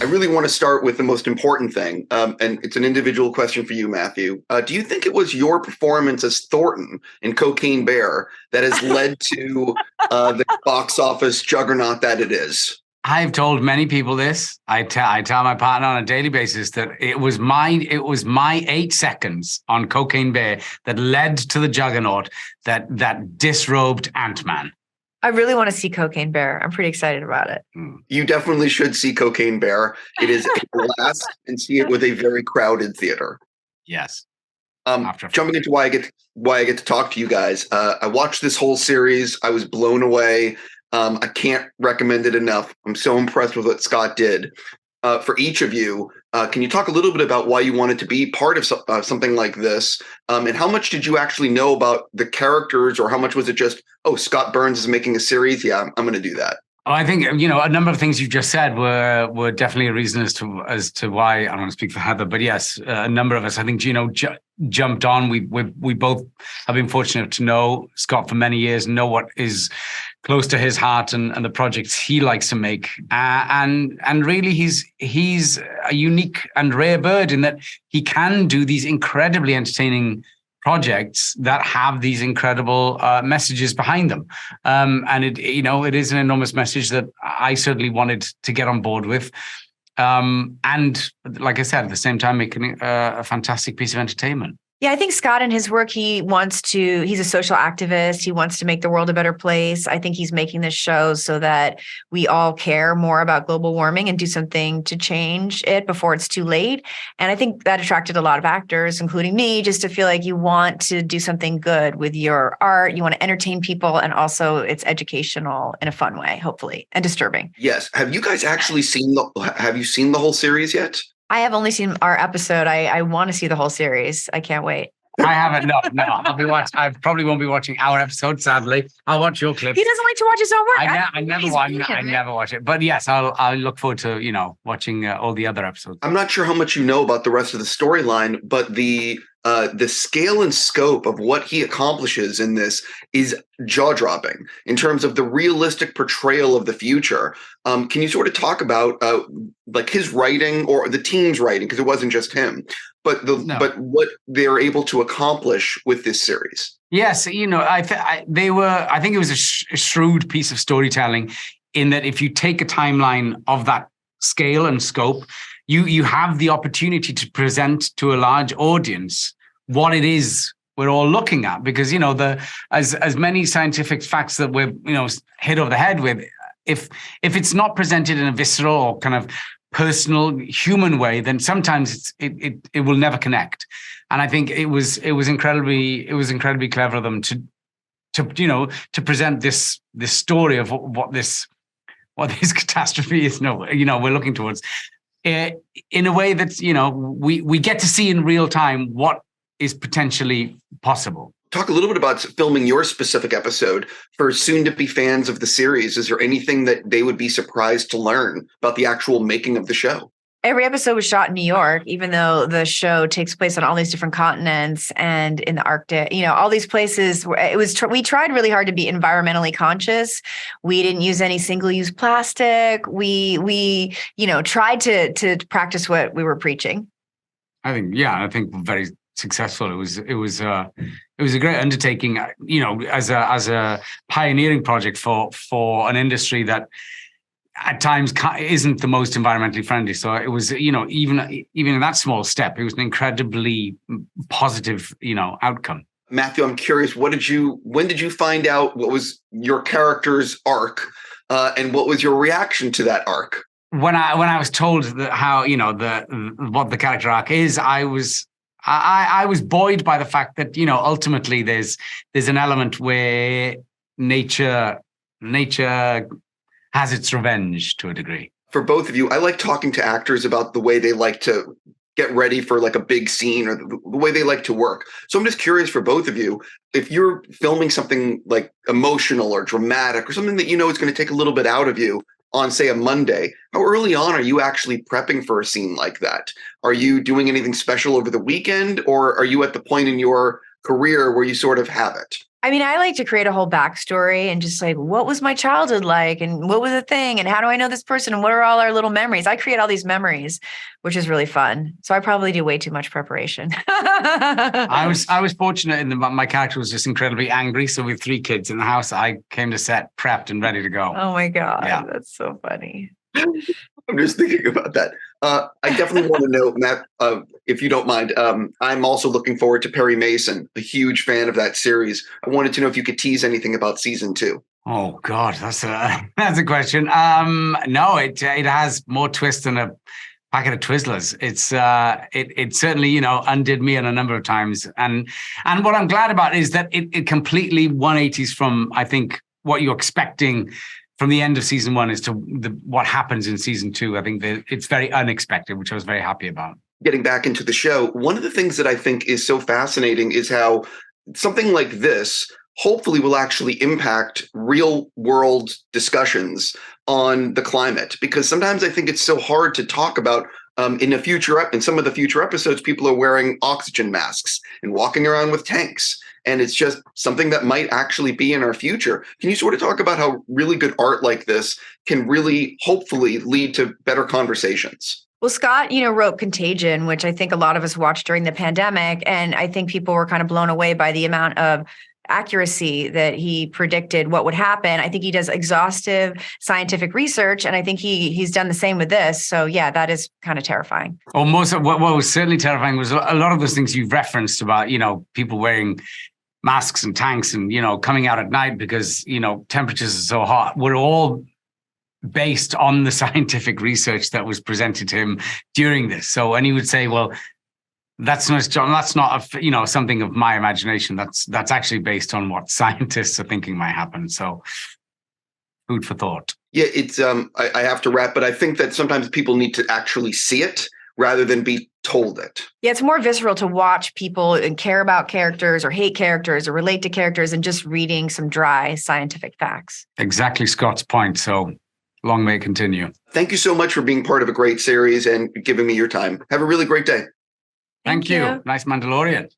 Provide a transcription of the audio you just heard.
really want to start with the most important thing, and it's an individual question for you, Matthew. Do you think it was your performance as Thornton in Cocaine Bear that has led to the box office juggernaut that it is? I've told many people this. I tell my partner on a daily basis that it was my 8 seconds on Cocaine Bear that led to the juggernaut that disrobed Ant-Man. I really want to see Cocaine Bear. I'm pretty excited about it. You definitely should see Cocaine Bear. It is a blast, and see it with a very crowded theater. Yes. Jumping into why I get to talk to you guys. I watched this whole series. I was blown away. I can't recommend it enough. I'm so impressed with what Scott did. For each of you, can you talk a little bit about why you wanted to be part of something like this? And how much did you actually know about the characters, or how much was it just, oh, Scott Burns is making a series? Yeah, I'm going to do that. Oh, I think, a number of things you've just said were definitely a reason as to why. I don't want to speak for Heather, but yes, a number of us, I think, jumped on. We both have been fortunate to know Scott for many years, know what is close to his heart and the projects he likes to make. And really, he's a unique and rare bird in that he can do these incredibly entertaining projects that have these incredible messages behind them. And it is an enormous message that I certainly wanted to get on board with. And like I said, at the same time, making a fantastic piece of entertainment. Yeah, I think Scott in his work, he's a social activist. He wants to make the world a better place. I think he's making this show so that we all care more about global warming and do something to change it before it's too late. And I think that attracted a lot of actors, including me, just to feel like you want to do something good with your art. You want to entertain people, and also it's educational in a fun way, hopefully, and disturbing. Yes. Have you guys actually seen the whole series yet? I have only seen our episode. I want to see the whole series. I can't wait. I haven't. No. I probably won't be watching our episode, sadly. I'll watch your clips. He doesn't like to watch his own work. I never watch it. But yes, I'll look forward to, watching all the other episodes. I'm not sure how much you know about the rest of the storyline, but the scale and scope of what he accomplishes in this is jaw-dropping in terms of the realistic portrayal of the future. Can you sort of talk about like his writing, or the team's writing, because it wasn't just him, but what they're able to accomplish with this series? Yes, I think it was a shrewd piece of storytelling, in that if you take a timeline of that scale and scope, you have the opportunity to present to a large audience what it is we're all looking at, because as many scientific facts that we're hit over the head with, if it's not presented in a visceral or kind of personal human way, then sometimes it will never connect. And I think it was incredibly clever of them to present this story of what this catastrophe is. We're looking towards. In a way that's, we get to see in real time what is potentially possible. Talk a little bit about filming your specific episode. For soon-to-be fans of the series, is there anything that they would be surprised to learn about the actual making of the show? Every episode was shot in New York, even though the show takes place on all these different continents and in the Arctic, all these places. We tried really hard to be environmentally conscious. We didn't use any single-use plastic. We tried to practice what we were preaching. I think very successful. It was a great undertaking, as a pioneering project for an industry that at times isn't the most environmentally friendly. So it was, even in that small step, it was an incredibly positive, outcome. Matthew, I'm curious, when did you find out what was your character's arc, and what was your reaction to that arc? When I was told how, what the character arc is, I was buoyed by the fact that, ultimately there's an element where nature has its revenge to a degree. For both of you, I like talking to actors about the way they like to get ready for like a big scene, or the way they like to work. So I'm just curious for both of you, if you're filming something like emotional or dramatic, or something that is going to take a little bit out of you on, say, a Monday, how early on are you actually prepping for a scene like that? Are you doing anything special over the weekend, or are you at the point in your career where you sort of have it? I mean, I like to create a whole backstory and just like, what was my childhood like? And what was the thing? And how do I know this person? And what are all our little memories? I create all these memories, which is really fun. So I probably do way too much preparation. I was fortunate in that my character was just incredibly angry. So with 3 kids in the house, I came to set prepped and ready to go. Oh my God. Yeah. That's so funny. I'm just thinking about that. I definitely want to know, Matt, if you don't mind, I'm also looking forward to Perry Mason, a huge fan of that series. I wanted to know if you could tease anything about season 2. Oh God, that's a question. No, it has more twist than a packet of Twizzlers. It certainly, undid me on a number of times. And what I'm glad about is that it completely 180s from, I think, what you're expecting from the end of season 1 as to what happens in season 2. I think that it's very unexpected, which I was very happy about. Getting back into the show, one of the things that I think is so fascinating is how something like this hopefully will actually impact real world discussions on the climate. Because sometimes I think it's so hard to talk about in some of the future episodes, people are wearing oxygen masks and walking around with tanks. And it's just something that might actually be in our future. Can you sort of talk about how really good art like this can really hopefully lead to better conversations? Well, Scott, wrote Contagion, which I think a lot of us watched during the pandemic. And I think people were kind of blown away by the amount of accuracy that he predicted what would happen. I think he does exhaustive scientific research, and I think he's done the same with this. So yeah, that is kind of terrifying. Well, most of what was certainly terrifying was a lot of those things you've referenced about, people wearing masks and tanks and, coming out at night because, temperatures are so hot, were all based on the scientific research that was presented to him during this. So, and he would say, well, that's not something of my imagination. That's actually based on what scientists are thinking might happen. So food for thought. Yeah, it's I have to wrap, but I think that sometimes people need to actually see it rather than be told it. Yeah, it's more visceral to watch people and care about characters or hate characters or relate to characters and just reading some dry scientific facts. Exactly Scott's point. So long may it continue. Thank you so much for being part of a great series and giving me your time. Have a really great day. Thank you. Nice Mandalorian.